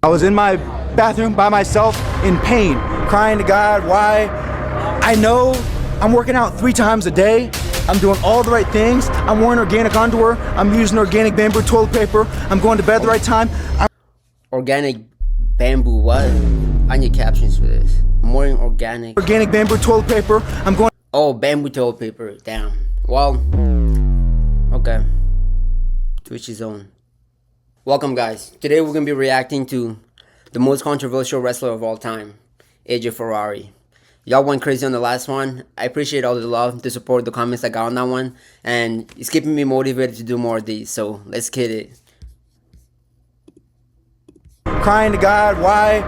I was in my bathroom by myself in pain, crying to God, why? I know I'm working out 3 times a day. I'm doing all the right things. I'm wearing organic underwear. I'm using organic bamboo toilet paper. I'm going to bed the right time. Organic bamboo, what? I need captions for this. I'm wearing organic Bamboo toilet paper. I'm going. Oh, bamboo toilet paper. Damn. Well, okay. To each his own. Welcome, guys. Today we're going to be reacting to the most controversial wrestler of all time, AJ Ferrari. Y'all went crazy on the last one. I appreciate all the love, the support, the comments I got on that one. And it's keeping me motivated to do more of these. So let's get it. Crying to God, why?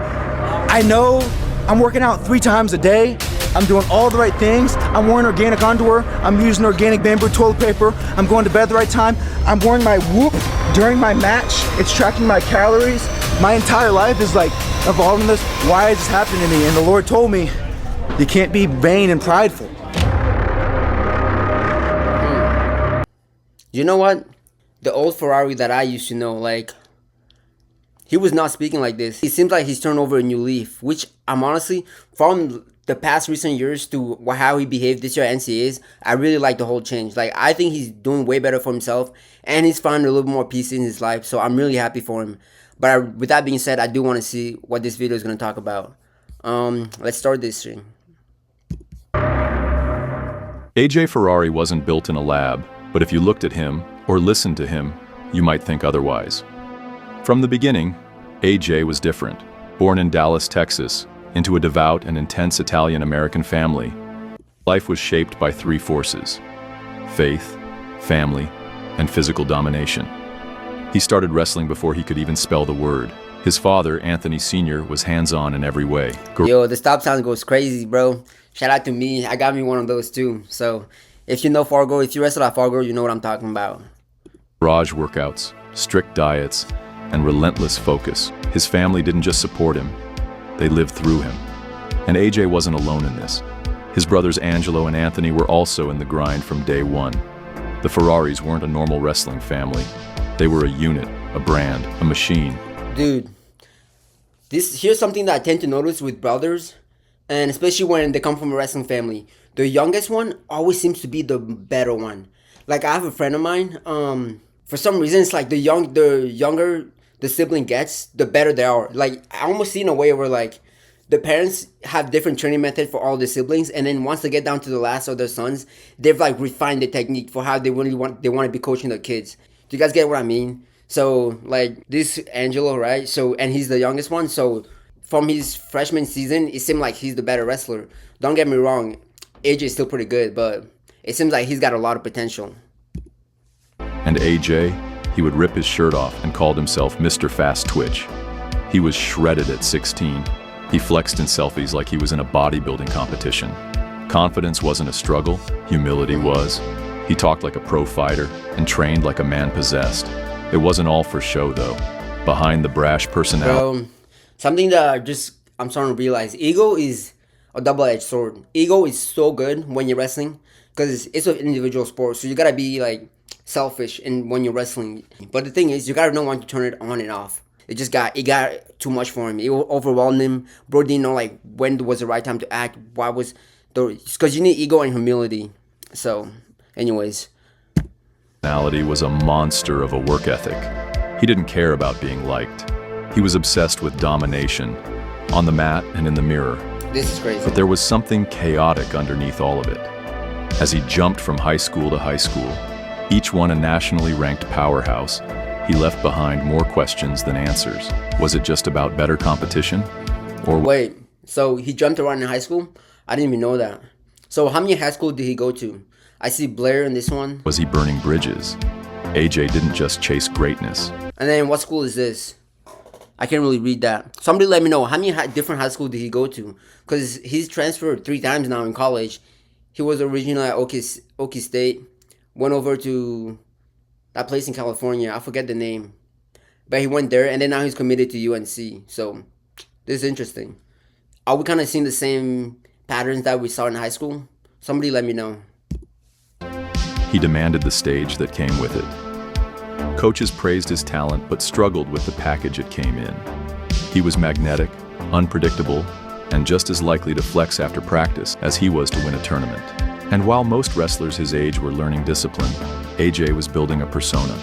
I know I'm working out 3 times a day. I'm doing all the right things. I'm wearing organic underwear. I'm using organic bamboo toilet paper. I'm going to bed the right time. I'm wearing my Whoop during my match. It's tracking my calories. My entire life is like evolving this. Why is this happening to me? And the Lord told me, you can't be vain and prideful. You know what? The old Ferrari that I used to know, like, he was not speaking like this. It seems like he's turned over a new leaf, which I'm honestly, from the past recent years to how he behaved this year at NCAAs, I really like the whole change. Like, I think he's doing way better for himself, and he's finding a little more peace in his life, so I'm really happy for him. But with that being said, I do want to see what this video is going to talk about. Let's start this thing. AJ Ferrari wasn't built in a lab, but if you looked at him, or listened to him, you might think otherwise. From the beginning, AJ was different. Born in Dallas, Texas, into a devout and intense Italian-American family, life was shaped by 3 forces: faith, family, and physical domination. He started wrestling before he could even spell the word. His father, Anthony Sr., was hands-on in every way. Yo, the stop sign goes crazy, bro. Shout out to me. I got me one of those too. So if you know Fargo, if you wrestle at Fargo, you know what I'm talking about. Garage workouts, strict diets, and relentless focus. His family didn't just support him, they lived through him. And AJ wasn't alone in this. His brothers Angelo and Anthony were also in the grind from day one. The Ferraris weren't a normal wrestling family. They were a unit, a brand, a machine. Dude, here's something that I tend to notice with brothers, and especially when they come from a wrestling family. The youngest one always seems to be the better one. Like, I have a friend of mine, for some reason, it's like the younger the sibling gets, the better they are. Like, I almost see in a way where, like, the parents have different training methods for all the siblings, and then once they get down to the last of their sons, they've, like, refined the technique for how they want to be coaching their kids. Do you guys get what I mean? So, like, this Angelo, right? So, and he's the youngest one, so from his freshman season, it seemed like he's the better wrestler. Don't get me wrong, AJ is still pretty good, but it seems like he's got a lot of potential. And AJ, he would rip his shirt off and called himself Mr. Fast Twitch. He was shredded at 16. He flexed in selfies like he was in a bodybuilding competition. Confidence wasn't a struggle, humility was. He talked like a pro fighter and trained like a man possessed. It wasn't all for show, though. Behind the brash personality. Something that I'm starting to realize, ego is a double-edged sword. Ego is so good when you're wrestling because it's an individual sport, so you gotta be like selfish when you're wrestling. But the thing is, you gotta know when to turn it on and off. It got too much for him. It overwhelmed him. Bro didn't know like when was the right time to act. Because you need ego and humility. So, anyways. Personality was a monster of a work ethic. He didn't care about being liked. He was obsessed with domination, on the mat and in the mirror. This is crazy. But there was something chaotic underneath all of it. As he jumped from high school to high school, each one a nationally ranked powerhouse, he left behind more questions than answers. Was it just about better competition? Or wait, so he jumped around in high school? I didn't even know that. So how many high schools did he go to? I see Blair in this one. Was he burning bridges? AJ didn't just chase greatness. And then what school is this? I can't really read that. Somebody let me know, how many different high schools did he go to? Because he's transferred 3 times now in college. He was originally at Okie State. Went over to that place in California. I forget the name. But he went there, and then now he's committed to UNC. So, this is interesting. Are we kind of seeing the same patterns that we saw in high school? Somebody let me know. He demanded the stage that came with it. Coaches praised his talent but struggled with the package it came in. He was magnetic, unpredictable, and just as likely to flex after practice as he was to win a tournament. And while most wrestlers his age were learning discipline, AJ was building a persona.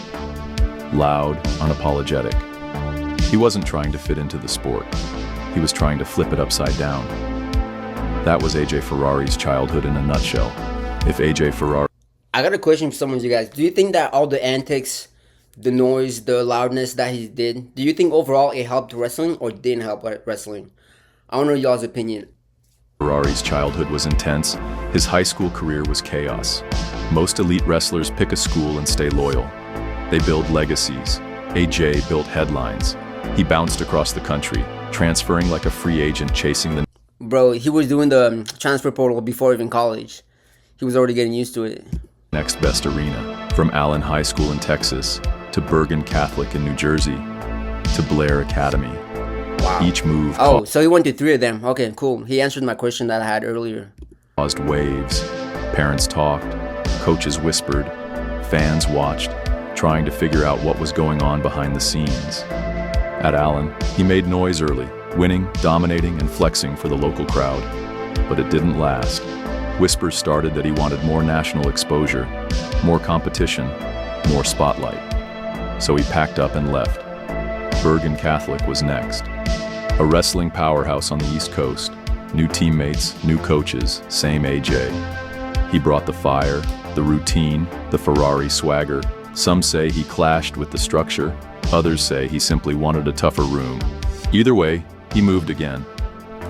Loud, unapologetic. He wasn't trying to fit into the sport. He was trying to flip it upside down. That was AJ Ferrari's childhood in a nutshell. If AJ Ferrari... I got a question for some of you guys. Do you think that all the antics, the noise, the loudness that he did, do you think overall it helped wrestling or didn't help wrestling? I want to know y'all's opinion. Ferrari's childhood was intense. His high school career was chaos. Most elite wrestlers pick a school and stay loyal. They build legacies. AJ built headlines. He bounced across the country, transferring like a free agent chasing the... Bro, he was doing the transfer portal before even college. He was already getting used to it. next best arena. From Allen High School in Texas, to Bergen Catholic in New Jersey, to Blair Academy. Wow. Each move so he went to 3 of them. Okay, cool. He answered my question that I had earlier. caused waves. Parents talked, coaches whispered, fans watched, trying to figure out what was going on behind the scenes. At Allen, he made noise early, winning, dominating, and flexing for the local crowd. But it didn't last. Whispers started that he wanted more national exposure, more competition, more spotlight. So he packed up and left. Bergen Catholic was next. A wrestling powerhouse on the East Coast. New teammates, new coaches, same AJ. He brought the fire, the routine, the Ferrari swagger. Some say he clashed with the structure. Others say he simply wanted a tougher room. Either way, he moved again.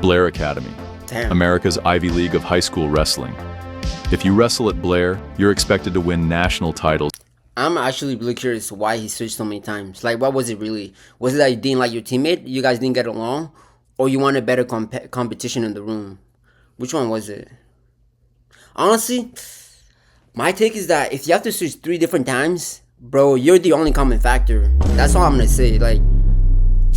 Blair Academy, Damn. America's Ivy League of high school wrestling. If you wrestle at Blair, you're expected to win national titles. I'm actually really curious why he switched so many times. Like, what was it really? Was it that you didn't like your teammate? You guys didn't get along? Or you wanted better competition in the room? Which one was it? Honestly, my take is that if you have to switch 3 different times, bro, you're the only common factor. That's all I'm going to say. Like,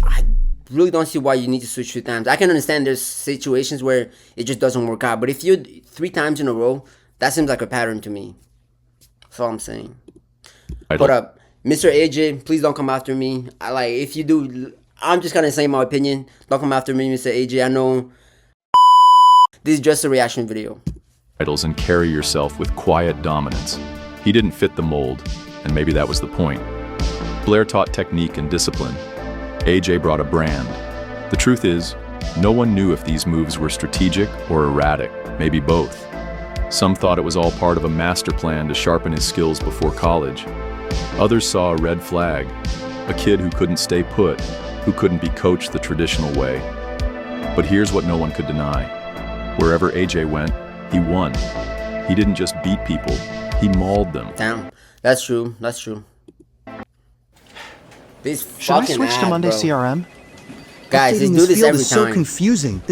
I really don't see why you need to switch 3 times. I can understand there's situations where it just doesn't work out. But if you're 3 times in a row, that seems like a pattern to me. That's all I'm saying. Hold up, Mr. AJ, please don't come after me. If you do, I'm just gonna say my opinion. Don't come after me, Mr. AJ. I know this is just a reaction video. Titles and carry yourself with quiet dominance. He didn't fit the mold, and maybe that was the point. Blair taught technique and discipline. AJ brought a brand. The truth is, no one knew if these moves were strategic or erratic, maybe both. Some thought it was all part of a master plan to sharpen his skills before college. Others saw a red flag, a kid who couldn't stay put, who couldn't be coached the traditional way. But here's what no one could deny. Wherever AJ went, he won. He didn't just beat people, he mauled them. Damn, that's true. That's true. This Should I fucking switch to ad, Monday bro. CRM? Guys, Updating let's do this field every is so time. confusing.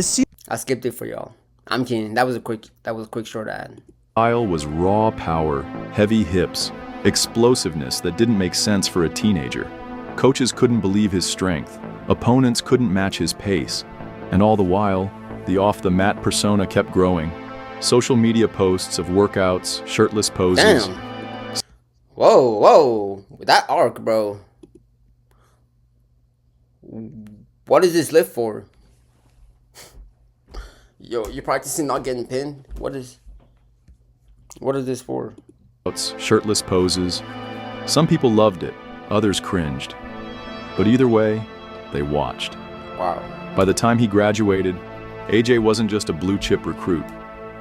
I skipped it for y'all. I'm kidding. That was a quick short ad. Style was raw power, heavy hips, explosiveness that didn't make sense for a teenager. Coaches couldn't believe his strength. Opponents couldn't match his pace. And all the while, the off-the-mat persona kept growing. Social media posts of workouts, shirtless poses. Damn. Whoa. That arc, bro. What is this lift for? Yo, you're practicing not getting pinned? What is this for? Shirtless poses. Some people loved it, others cringed. But either way, they watched. Wow. By the time he graduated, AJ wasn't just a blue-chip recruit.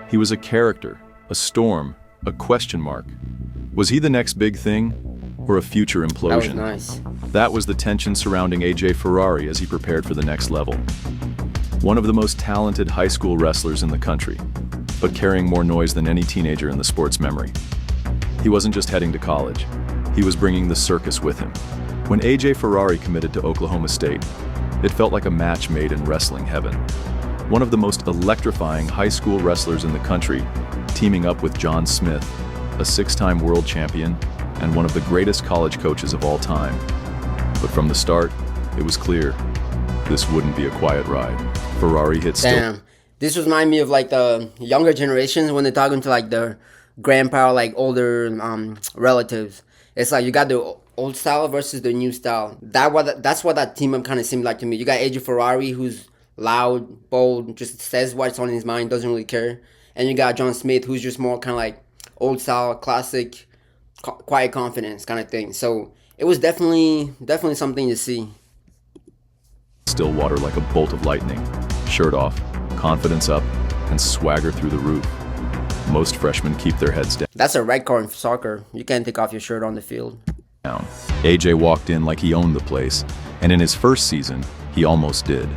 He was a character, a storm, a question mark. Was he the next big thing, or a future implosion? That was nice. That was the tension surrounding AJ Ferrari as he prepared for the next level. One of the most talented high school wrestlers in the country, but carrying more noise than any teenager in the sport's memory. He wasn't just heading to college, he was bringing the circus with him. When AJ Ferrari committed to Oklahoma State, it felt like a match made in wrestling heaven. One of the most electrifying high school wrestlers in the country, teaming up with John Smith, a 6-time world champion and one of the greatest college coaches of all time. But from the start, it was clear, this wouldn't be a quiet ride. Ferrari hit still. Damn. This reminds me of like the younger generations when they're talking to like their grandpa, like older relatives. It's like you got the old style versus the new style. That's what that team up kind of seemed like to me. You got AJ Ferrari, who's loud, bold, just says what's on his mind, doesn't really care, and you got John Smith, who's just more kind of like old style, classic, quiet confidence kind of thing. So it was definitely something to see. Stillwater like a bolt of lightning, shirt off, confidence up, and swagger through the roof. Most freshmen keep their heads That's a red card in soccer. You can't take off your shirt on the field. down. AJ walked in like he owned the place, and in his first season, he almost did.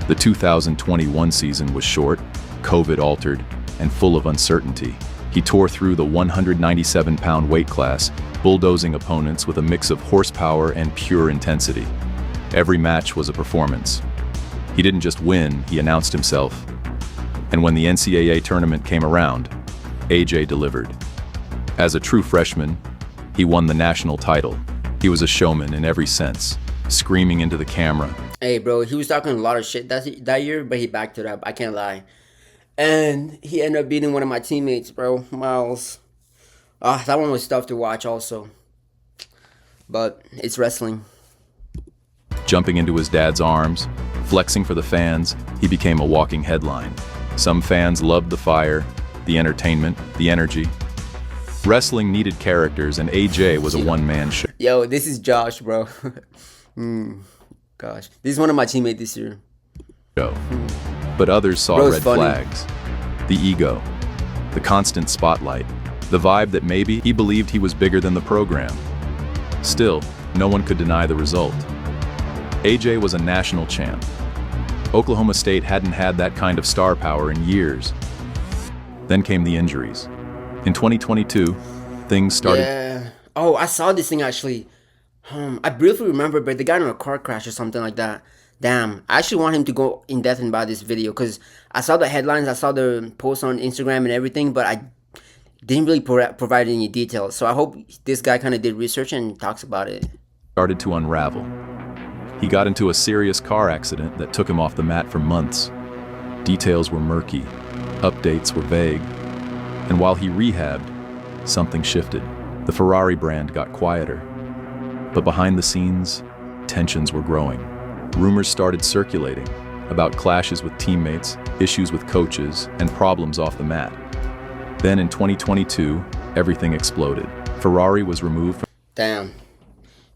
The 2021 season was short, COVID altered, and full of uncertainty. He tore through the 197-pound weight class, bulldozing opponents with a mix of horsepower and pure intensity. Every match was a performance. He didn't just win, he announced himself. And when the NCAA tournament came around, AJ delivered. As a true freshman, he won the national title. He was a showman in every sense, screaming into the camera. Hey, bro, he was talking a lot of shit that year, but he backed it up. I can't lie. And he ended up beating one of my teammates, bro, Miles. That one was tough to watch also. But it's wrestling. Jumping into his dad's arms, flexing for the fans, he became a walking headline. Some fans loved the fire, the entertainment, the energy. Wrestling needed characters, and AJ was a one-man show. Yo, this is Josh, bro. Gosh, this is one of my teammates this year. But others saw Bro's red funny. flags. The ego, the constant spotlight, the vibe that maybe he believed he was bigger than the program. Still, no one could deny the result. AJ was a national champ. Oklahoma State hadn't had that kind of star power in years. Then came the injuries. In 2022, things started. Yeah. Oh, I saw this thing actually. I briefly remember, but they got in a car crash or something like that. Damn, I actually want him to go in depth about this video because I saw the headlines, I saw the posts on Instagram and everything, but I didn't really provide any details. So I hope this guy kind of did research and talks about it. Started to unravel. He got into a serious car accident that took him off the mat for months. Details were murky, updates were vague, and while he rehabbed, something shifted. The Ferrari brand got quieter, but behind the scenes, tensions were growing. Rumors started circulating about clashes with teammates, issues with coaches, and problems off the mat. Then in 2022, everything exploded. Ferrari was removed from. Damn.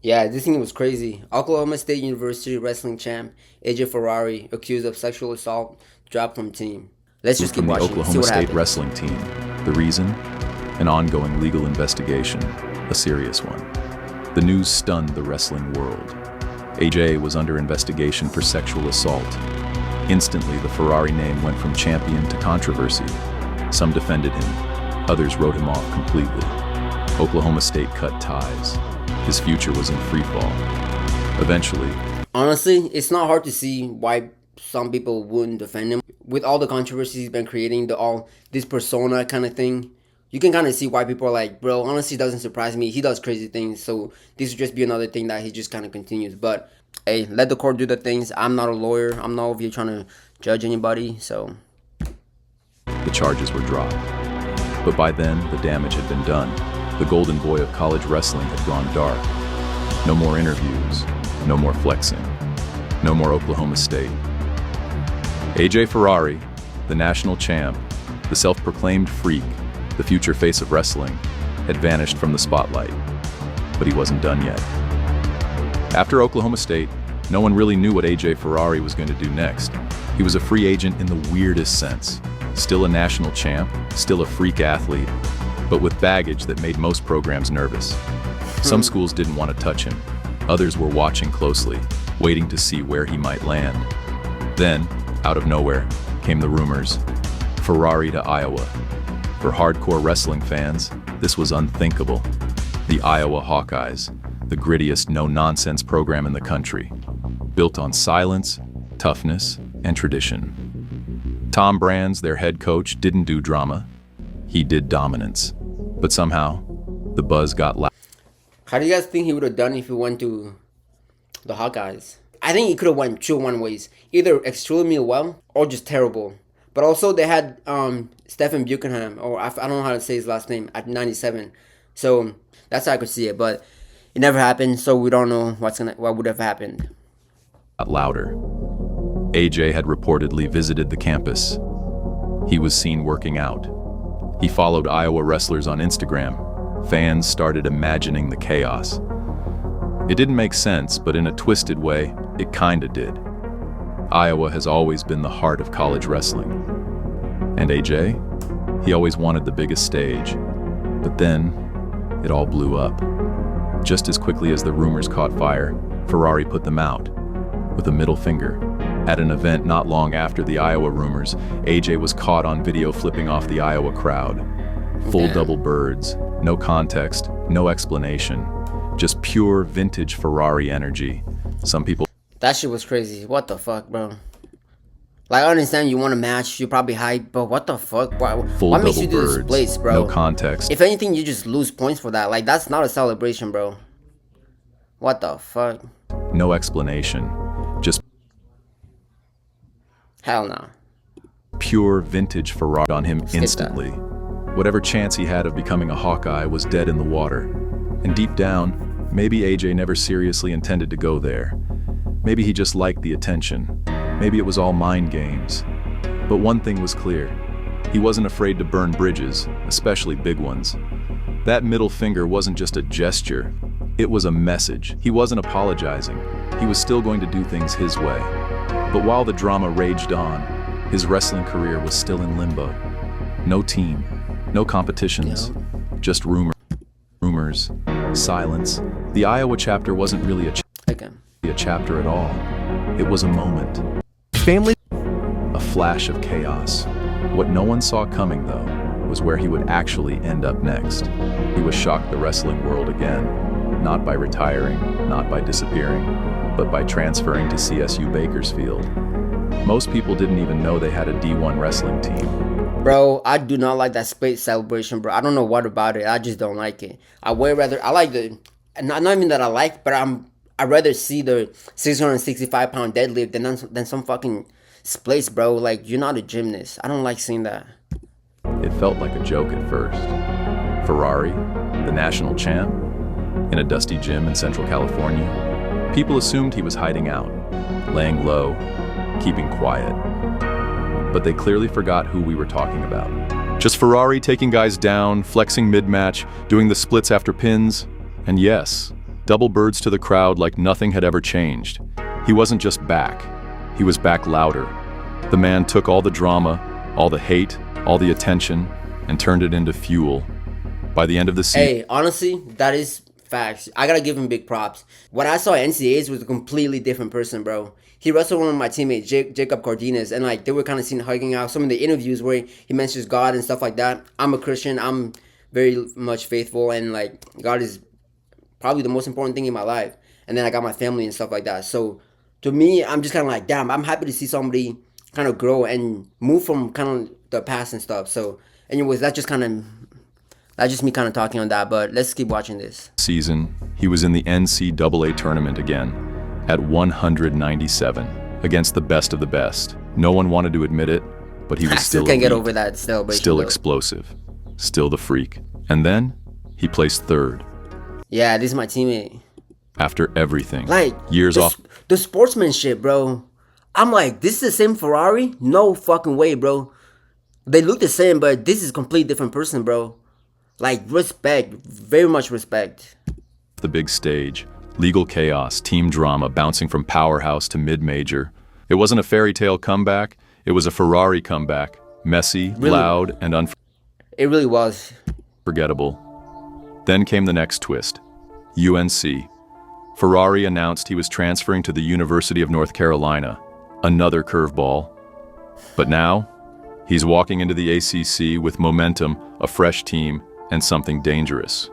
Yeah, this thing was crazy. Oklahoma State University wrestling champ AJ Ferrari accused of sexual assault, dropped from team. Let's just keep from the watching. See Oklahoma what State happens. wrestling team. The reason? An ongoing legal investigation, a serious one. The news stunned the wrestling world. AJ was under investigation for sexual assault. Instantly, the Ferrari name went from champion to controversy. Some defended him, others wrote him off completely. Oklahoma State cut ties. His future was in free fall. Eventually, Honestly, it's not hard to see why some people wouldn't defend him. With all the controversies he's been creating, this persona kind of thing, you can kind of see why people are like, bro, honestly, it doesn't surprise me. He does crazy things, so this would just be another thing that he just kind of continues. But, hey, let the court do the things. I'm not a lawyer. I'm not over here trying to judge anybody, so. the charges were dropped. But by then, the damage had been done. The golden boy of college wrestling had gone dark. No more interviews, no more flexing, no more Oklahoma State. AJ Ferrari, the national champ, the self-proclaimed freak, the future face of wrestling, had vanished from the spotlight. But he wasn't done yet. After Oklahoma State, no one really knew what AJ Ferrari was going to do next. He was a free agent in the weirdest sense. Still a national champ, still a freak athlete, but with baggage that made most programs nervous. Some schools didn't want to touch him. Others were watching closely, waiting to see where he might land. Then, out of nowhere, came the rumors. Ferrari to Iowa. For hardcore wrestling fans, this was unthinkable. The Iowa Hawkeyes, the grittiest no-nonsense program in the country, built on silence, toughness, and tradition. Tom Brands, their head coach, didn't do drama. He did dominance. But somehow, the buzz got loud. How do you guys think he would have done if he went to the Hawkeyes? I think he could have went two one ways. Either extremely well or just terrible. But also they had Stephen Buchanan, or I don't know how to say his last name, at 97. So that's how I could see it. But It never happened, so we don't know what would have happened. Louder. AJ had reportedly visited the campus. He was seen working out. He followed Iowa wrestlers on Instagram. Fans started imagining the chaos. It didn't make sense, but in a twisted way, it kinda did. Iowa has always been the heart of college wrestling. And AJ? He always wanted the biggest stage. But then, it all blew up. Just as quickly as the rumors caught fire, Ferrari put them out, with a middle finger. At an event not long after the Iowa rumors, AJ was caught on video flipping off the Iowa crowd. Full double birds, no context, no explanation. Just pure vintage Ferrari energy. Some people... That shit was crazy. What the fuck, bro? Like, I understand you want a match, you're probably hyped, but what the fuck? What makes you do this place, bro? No context. If anything, you just lose points for that. Like, that's not a celebration, bro. What the fuck? No explanation. Just hell no. Pure vintage Ferrari on him instantly. Whatever chance he had of becoming a Hawkeye was dead in the water. And deep down, maybe AJ never seriously intended to go there. Maybe he just liked the attention. Maybe it was all mind games. But one thing was clear. He wasn't afraid to burn bridges, especially big ones. That middle finger wasn't just a gesture. It was a message. He wasn't apologizing. He was still going to do things his way. But while the drama raged on, his wrestling career was still in limbo. No team, no competitions, just rumors, silence. The Iowa chapter wasn't really a chapter at all. It was a moment. Family. A flash of chaos. What no one saw coming, though, was where he would actually end up next. He was shocked the wrestling world again, not by retiring, not by disappearing, but by transferring to CSU Bakersfield. Most people didn't even know they had a D1 wrestling team. Bro, I do not like that space celebration, bro. I don't know what about it. I just don't like it. I like the, not even that I like, but I'd rather see the 665 pound deadlift than some fucking splits, bro. Like, you're not a gymnast. I don't like seeing that. It felt like a joke at first. Ferrari, the national champ, in a dusty gym in Central California. People assumed he was hiding out, laying low, keeping quiet. But they clearly forgot who we were talking about. Just Ferrari taking guys down, flexing mid-match, doing the splits after pins, and yes, double birds to the crowd like nothing had ever changed. He wasn't just back, he was back louder. The man took all the drama, all the hate, all the attention, and turned it into fuel. By the end of the season... Hey, honestly, that is facts. I gotta give him big props. What I saw at NCAAs was a completely different person, bro. He wrestled one of my teammates, Jacob Cardenas, and like they were kind of seen hugging out. Some of the interviews where he mentions God and stuff like that. I'm a Christian. I'm very much faithful, and like God is probably the most important thing in my life. And then I got my family and stuff like that. So to me, I'm just kind of like, damn, I'm happy to see somebody kind of grow and move from kind of the past and stuff. So anyways, that's just me kind of talking on that, but let's keep watching this. Season, he was in the NCAA tournament again at 197 against the best of the best. No one wanted to admit it, but he was still can't get over that celebration. Still explosive, still the freak. And then he placed third. Yeah, this is my teammate. After everything, like years off. The sportsmanship, bro. I'm like, this is the same Ferrari? No fucking way, bro. They look the same, but this is a completely different person, bro. Like, respect, very much respect. The big stage, legal chaos, team drama, bouncing from powerhouse to mid-major. It wasn't a fairy tale comeback, it was a Ferrari comeback. Messy, really, loud, and it really was. Unforgettable. Then came the next twist. UNC. Ferrari announced he was transferring to the University of North Carolina. Another curveball. But now, he's walking into the ACC with momentum, a fresh team, and something dangerous.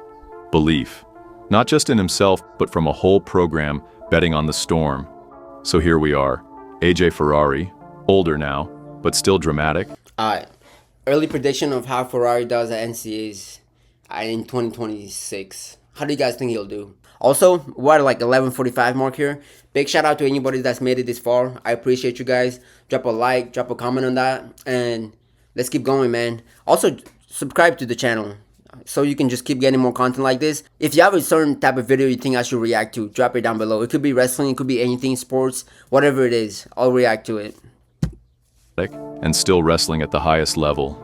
Belief. Not just in himself, but from a whole program betting on the storm. So here we are, AJ Ferrari, older now, but still dramatic. Alright, early prediction of how Ferrari does at NCAAs in 2026. How do you guys think he'll do? Also, we're at like 11:45 mark here. Big shout out to anybody that's made it this far. I appreciate you guys. Drop a like, drop a comment on that, and let's keep going, man. Also, subscribe to the channel. so you can just keep getting more content like this. If you have a certain type of video you think I should react to, drop it down below. It could be wrestling, it could be anything, sports, whatever it is, I'll react to it. And still wrestling at the highest level.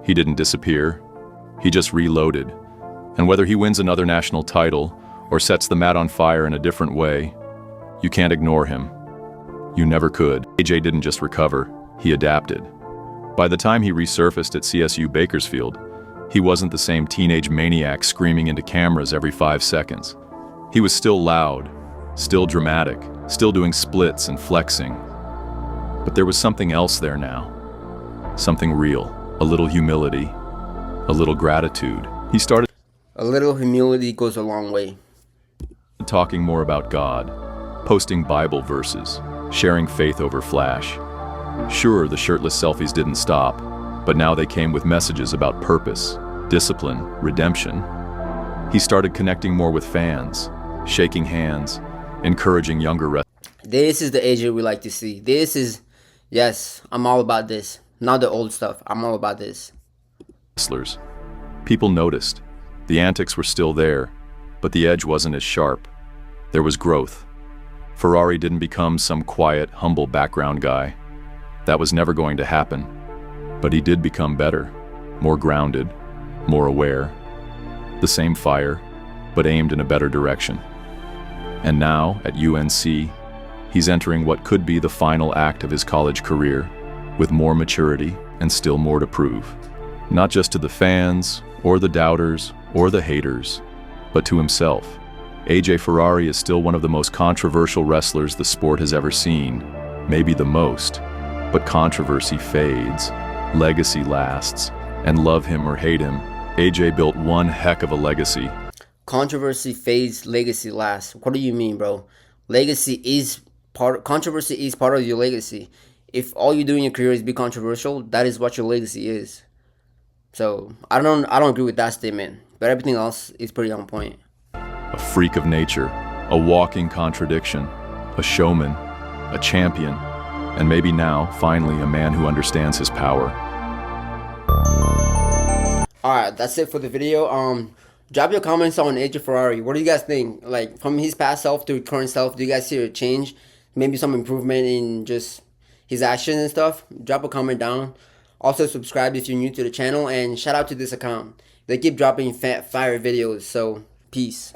He didn't disappear. He just reloaded. And whether he wins another national title or sets the mat on fire in a different way, you can't ignore him. You never could. AJ didn't just recover, he adapted. By the time he resurfaced at CSU Bakersfield, he wasn't the same teenage maniac screaming into cameras every 5 seconds. He was still loud, still dramatic, still doing splits and flexing. But there was something else there now. Something real, a little humility, a little gratitude. He started A little humility goes a long way. talking more about God, posting Bible verses, sharing faith over flash. Sure, the shirtless selfies didn't stop, but now they came with messages about purpose, discipline, redemption. He started connecting more with fans, shaking hands, encouraging younger This is the AJ we like to see. This is, yes, I'm all about this. Not the old stuff. I'm all about this. wrestlers. People noticed. The antics were still there, but the edge wasn't as sharp. There was growth. Ferrari didn't become some quiet, humble background guy. That was never going to happen. But he did become better, more grounded, more aware. The same fire, but aimed in a better direction. And now, at UNC, he's entering what could be the final act of his college career, with more maturity and still more to prove. Not just to the fans, or the doubters, or the haters, but to himself. AJ Ferrari is still one of the most controversial wrestlers the sport has ever seen, maybe the most. But controversy fades, legacy lasts, and love him or hate him, AJ built one heck of a legacy. Controversy fades, legacy lasts. What do you mean, bro? Controversy is part of your legacy. If all you do in your career is be controversial, that is what your legacy is. So I don't agree with that statement, but everything else is pretty on point. A freak of nature, a walking contradiction, a showman, a champion, and maybe now, finally, a man who understands his power. Alright, that's it for the video. Drop your comments on AJ Ferrari. What do you guys think? Like, from his past self to current self, do you guys see a change? Maybe some improvement in just his actions and stuff? Drop a comment down. Also, subscribe if you're new to the channel, and shout out to this account. They keep dropping fire videos, so peace.